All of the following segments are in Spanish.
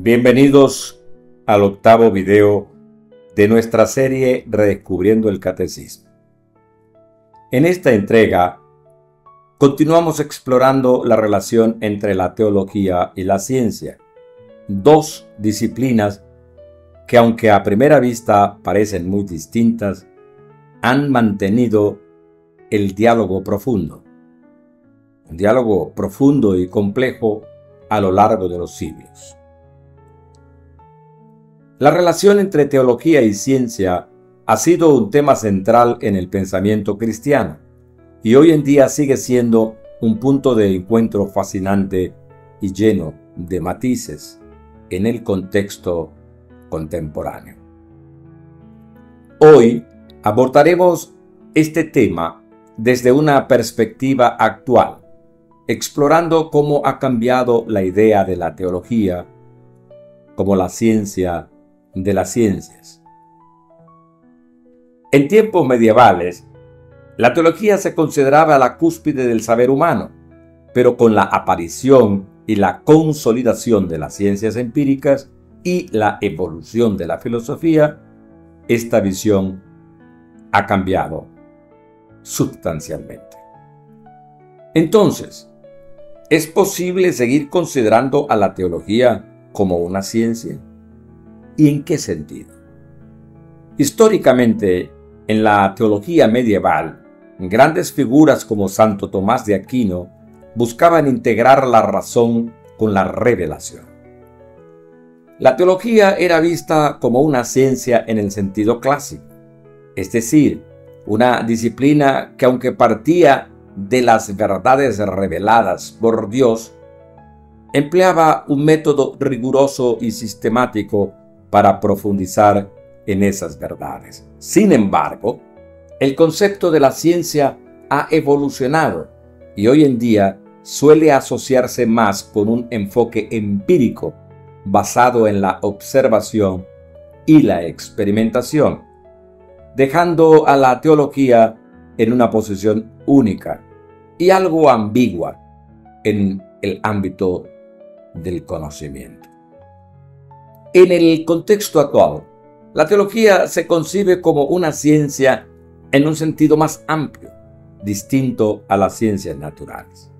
Bienvenidos al octavo video de nuestra serie Redescubriendo el Catecismo. En esta entrega continuamos explorando la relación entre la teología y la ciencia, dos disciplinas que, aunque a primera vista parecen muy distintas, han mantenido el diálogo profundo. Un diálogo profundo y complejo a lo largo de los siglos. La relación entre teología y ciencia ha sido un tema central en el pensamiento cristiano y hoy en día sigue siendo un punto de encuentro fascinante y lleno de matices en el contexto contemporáneo. Hoy abordaremos este tema desde una perspectiva actual, explorando cómo ha cambiado la idea de la teología como la ciencia de las ciencias. En tiempos medievales, la teología se consideraba la cúspide del saber humano, pero con la aparición y la consolidación de las ciencias empíricas y la evolución de la filosofía, esta visión ha cambiado sustancialmente. Entonces, ¿es posible seguir considerando a la teología como una ciencia? ¿Y en qué sentido? Históricamente, en la teología medieval, grandes figuras como Santo Tomás de Aquino buscaban integrar la razón con la revelación. La teología era vista como una ciencia en el sentido clásico, es decir, una disciplina que, aunque partía de las verdades reveladas por Dios, empleaba un método riguroso y sistemático para profundizar en esas verdades. Sin embargo, el concepto de la ciencia ha evolucionado y hoy en día suele asociarse más con un enfoque empírico basado en la observación y la experimentación, dejando a la teología en una posición única y algo ambigua en el ámbito del conocimiento. En el contexto actual, la teología se concibe como una ciencia en un sentido más amplio, distinto a las ciencias naturales.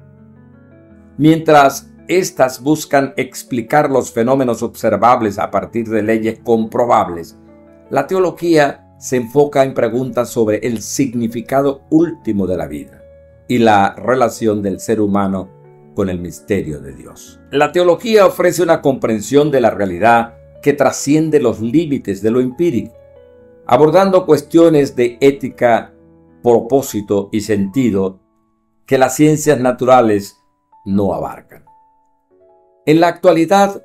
Mientras éstas buscan explicar los fenómenos observables a partir de leyes comprobables, la teología se enfoca en preguntas sobre el significado último de la vida y la relación del ser humano con el misterio de Dios. La teología ofrece una comprensión de la realidad que trasciende los límites de lo empírico, abordando cuestiones de ética, propósito y sentido que las ciencias naturales no abarcan. En la actualidad,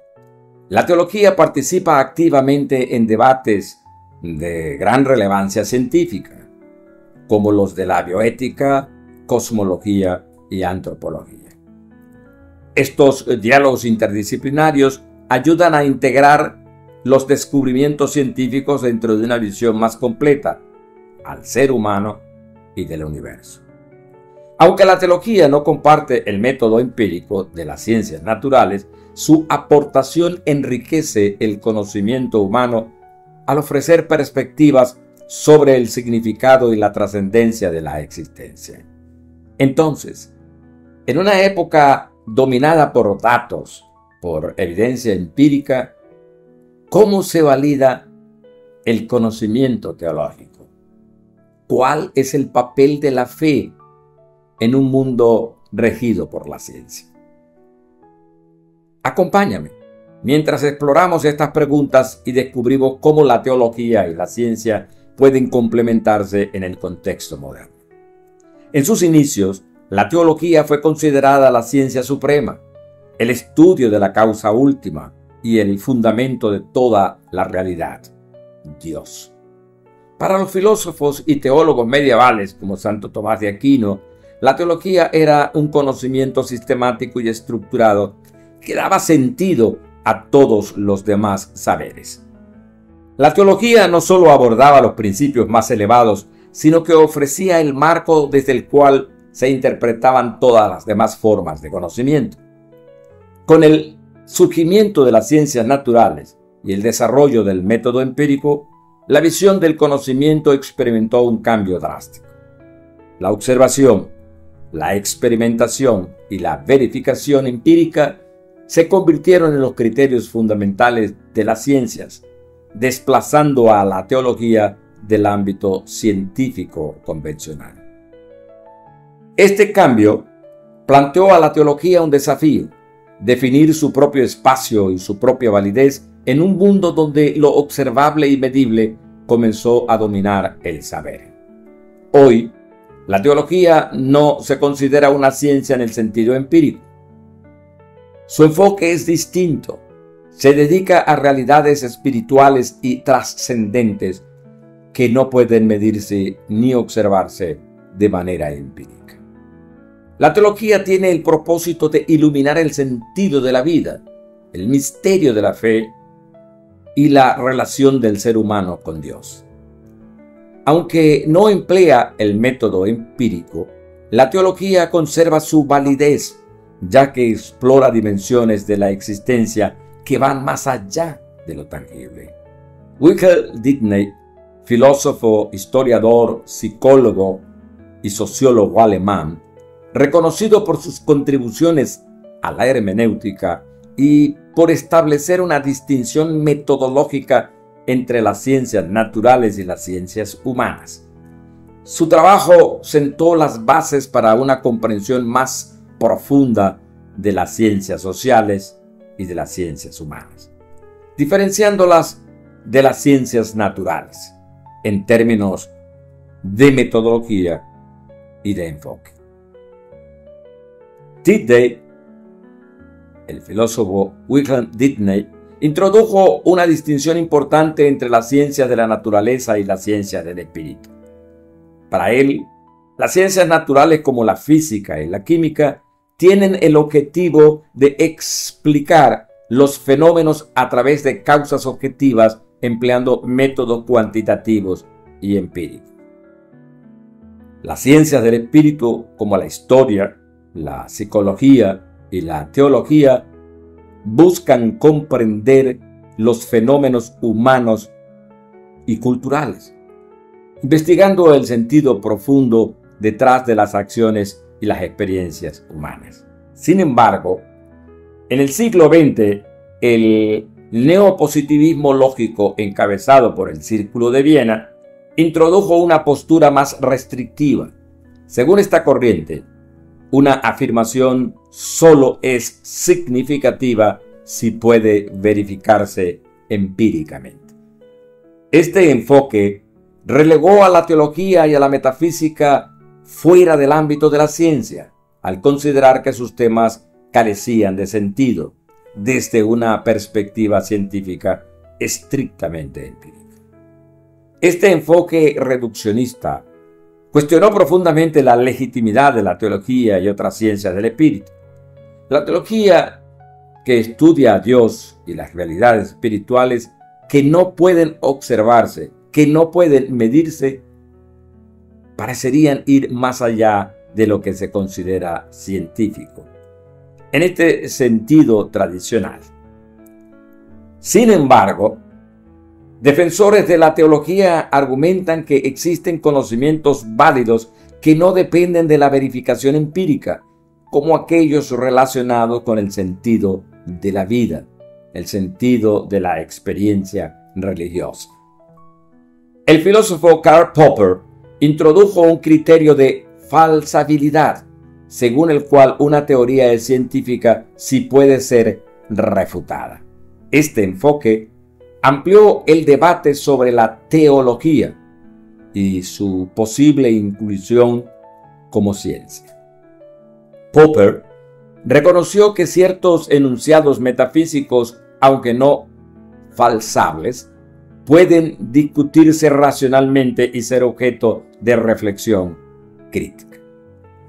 la teología participa activamente en debates de gran relevancia científica, como los de la bioética, cosmología y antropología. Estos diálogos interdisciplinarios ayudan a integrar los descubrimientos científicos dentro de una visión más completa al ser humano y del universo. Aunque la teología no comparte el método empírico de las ciencias naturales, su aportación enriquece el conocimiento humano al ofrecer perspectivas sobre el significado y la trascendencia de la existencia. Entonces, en una época dominada por datos, por evidencia empírica, ¿cómo se valida el conocimiento teológico? ¿Cuál es el papel de la fe en un mundo regido por la ciencia? Acompáñame mientras exploramos estas preguntas y descubrimos cómo la teología y la ciencia pueden complementarse en el contexto moderno. En sus inicios, la teología fue considerada la ciencia suprema, el estudio de la causa última y el fundamento de toda la realidad, Dios. Para los filósofos y teólogos medievales como Santo Tomás de Aquino, la teología era un conocimiento sistemático y estructurado que daba sentido a todos los demás saberes. La teología no solo abordaba los principios más elevados, sino que ofrecía el marco desde el cual se interpretaban todas las demás formas de conocimiento. Con el surgimiento de las ciencias naturales y el desarrollo del método empírico, la visión del conocimiento experimentó un cambio drástico. La observación, la experimentación y la verificación empírica se convirtieron en los criterios fundamentales de las ciencias, desplazando a la teología del ámbito científico convencional. Este cambio planteó a la teología un desafío: definir su propio espacio y su propia validez en un mundo donde lo observable y medible comenzó a dominar el saber. Hoy, la teología no se considera una ciencia en el sentido empírico. Su enfoque es distinto. Se dedica a realidades espirituales y trascendentes que no pueden medirse ni observarse de manera empírica. La teología tiene el propósito de iluminar el sentido de la vida, el misterio de la fe y la relación del ser humano con Dios. Aunque no emplea el método empírico, la teología conserva su validez, ya que explora dimensiones de la existencia que van más allá de lo tangible. Wilhelm Dittmeier, filósofo, historiador, psicólogo y sociólogo alemán, reconocido por sus contribuciones a la hermenéutica y por establecer una distinción metodológica entre las ciencias naturales y las ciencias humanas. Su trabajo sentó las bases para una comprensión más profunda de las ciencias sociales y de las ciencias humanas, diferenciándolas de las ciencias naturales en términos de metodología y de enfoque. Dittmeier, el filósofo Wilhelm Dittmeier, introdujo una distinción importante entre las ciencias de la naturaleza y las ciencias del espíritu. Para él, las ciencias naturales como la física y la química tienen el objetivo de explicar los fenómenos a través de causas objetivas empleando métodos cuantitativos y empíricos. Las ciencias del espíritu como la historia, la psicología y la teología buscan comprender los fenómenos humanos y culturales, investigando el sentido profundo detrás de las acciones y las experiencias humanas. Sin embargo, en el siglo XX, el neopositivismo lógico encabezado por el Círculo de Viena introdujo una postura más restrictiva. Según esta corriente, una afirmación solo es significativa si puede verificarse empíricamente. Este enfoque relegó a la teología y a la metafísica fuera del ámbito de la ciencia, al considerar que sus temas carecían de sentido desde una perspectiva científica estrictamente empírica. Este enfoque reduccionista cuestionó profundamente la legitimidad de la teología y otras ciencias del espíritu. La teología, que estudia a Dios y las realidades espirituales que no pueden observarse, que no pueden medirse, parecerían ir más allá de lo que se considera científico, en este sentido tradicional. Sin embargo, defensores de la teología argumentan que existen conocimientos válidos que no dependen de la verificación empírica, como aquellos relacionados con el sentido de la vida, el sentido de la experiencia religiosa. El filósofo Karl Popper introdujo un criterio de falsabilidad, según el cual una teoría es científica si puede ser refutada. Este enfoque amplió el debate sobre la teología y su posible inclusión como ciencia. Popper reconoció que ciertos enunciados metafísicos, aunque no falsables, pueden discutirse racionalmente y ser objeto de reflexión crítica.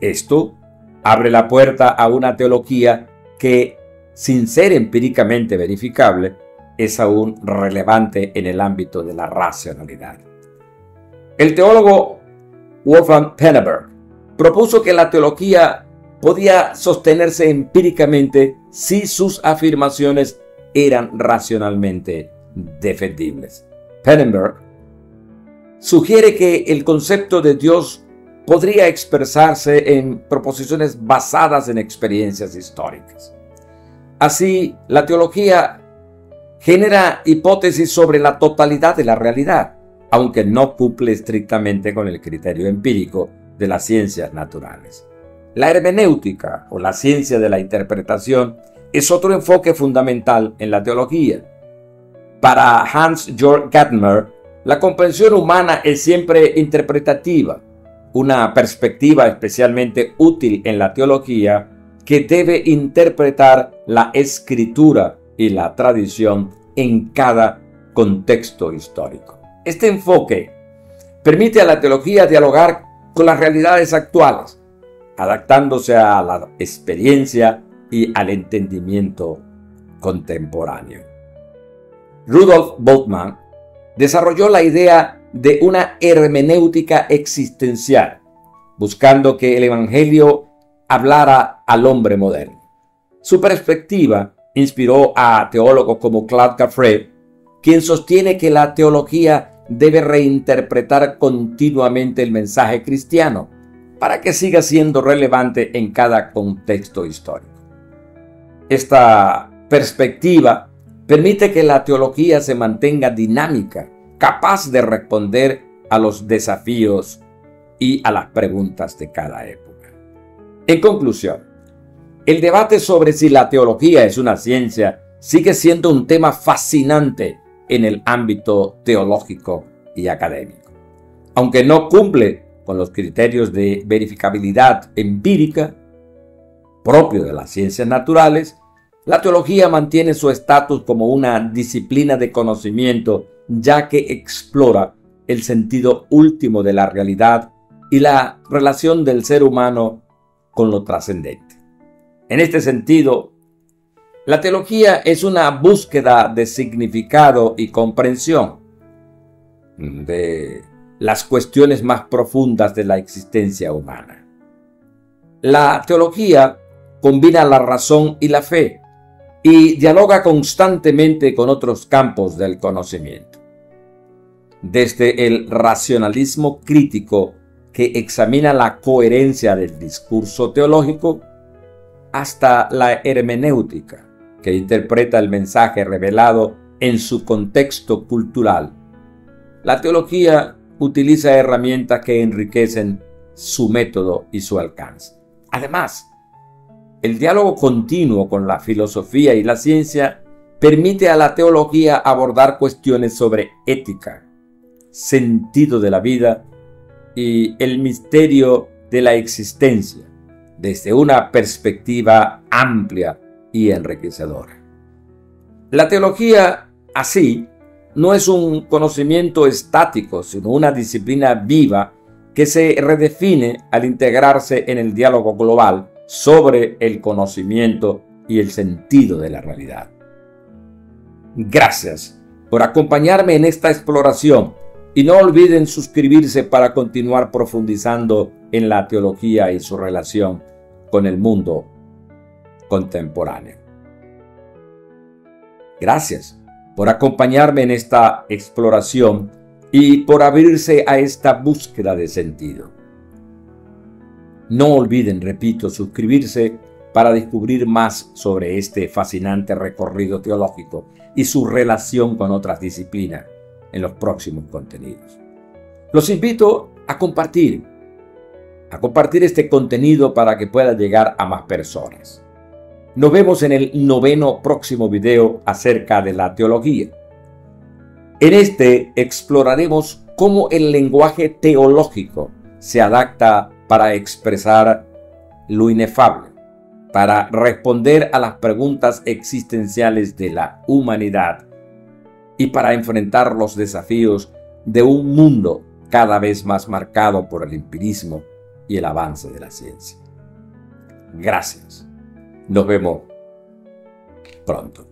Esto abre la puerta a una teología que, sin ser empíricamente verificable, es aún relevante en el ámbito de la racionalidad. El teólogo Wolfgang Penneberg propuso que la teología podía sostenerse empíricamente si sus afirmaciones eran racionalmente defendibles. Pannenberg sugiere que el concepto de Dios podría expresarse en proposiciones basadas en experiencias históricas. Así, la teología genera hipótesis sobre la totalidad de la realidad, aunque no cumple estrictamente con el criterio empírico de las ciencias naturales. La hermenéutica, o la ciencia de la interpretación, es otro enfoque fundamental en la teología. Para Hans-Georg Gadamer, la comprensión humana es siempre interpretativa, una perspectiva especialmente útil en la teología que debe interpretar la escritura y la tradición en cada contexto histórico. Este enfoque permite a la teología dialogar con las realidades actuales, adaptándose a la experiencia y al entendimiento contemporáneo. Rudolf Bultmann desarrolló la idea de una hermenéutica existencial, buscando que el Evangelio hablara al hombre moderno. Su perspectiva inspiró a teólogos como Claude Caffrey, quien sostiene que la teología debe reinterpretar continuamente el mensaje cristiano para que siga siendo relevante en cada contexto histórico. Esta perspectiva permite que la teología se mantenga dinámica, capaz de responder a los desafíos y a las preguntas de cada época. En conclusión, el debate sobre si la teología es una ciencia sigue siendo un tema fascinante en el ámbito teológico y académico. Aunque no cumple con los criterios de verificabilidad empírica propio de las ciencias naturales, la teología mantiene su estatus como una disciplina de conocimiento, ya que explora el sentido último de la realidad y la relación del ser humano con lo trascendente. En este sentido, la teología es una búsqueda de significado y comprensión de las cuestiones más profundas de la existencia humana. La teología combina la razón y la fe y dialoga constantemente con otros campos del conocimiento. Desde el racionalismo crítico que examina la coherencia del discurso teológico, hasta la hermenéutica, que interpreta el mensaje revelado en su contexto cultural. La teología utiliza herramientas que enriquecen su método y su alcance. Además, el diálogo continuo con la filosofía y la ciencia permite a la teología abordar cuestiones sobre ética, sentido de la vida y el misterio de la existencia, desde una perspectiva amplia y enriquecedora. La teología, así, no es un conocimiento estático, sino una disciplina viva que se redefine al integrarse en el diálogo global sobre el conocimiento y el sentido de la realidad. Gracias por acompañarme en esta exploración y no olviden suscribirse para continuar profundizando en la teología y su relación con el mundo contemporáneo. Gracias por acompañarme en esta exploración y por abrirse a esta búsqueda de sentido. No olviden, repito, suscribirse para descubrir más sobre este fascinante recorrido teológico y su relación con otras disciplinas en los próximos contenidos. Los invito a compartir este contenido para que pueda llegar a más personas. Nos vemos en el 9º próximo video acerca de la teología. En este exploraremos cómo el lenguaje teológico se adapta para expresar lo inefable, para responder a las preguntas existenciales de la humanidad y para enfrentar los desafíos de un mundo cada vez más marcado por el empirismo y el avance de la ciencia. Gracias. Nos vemos pronto.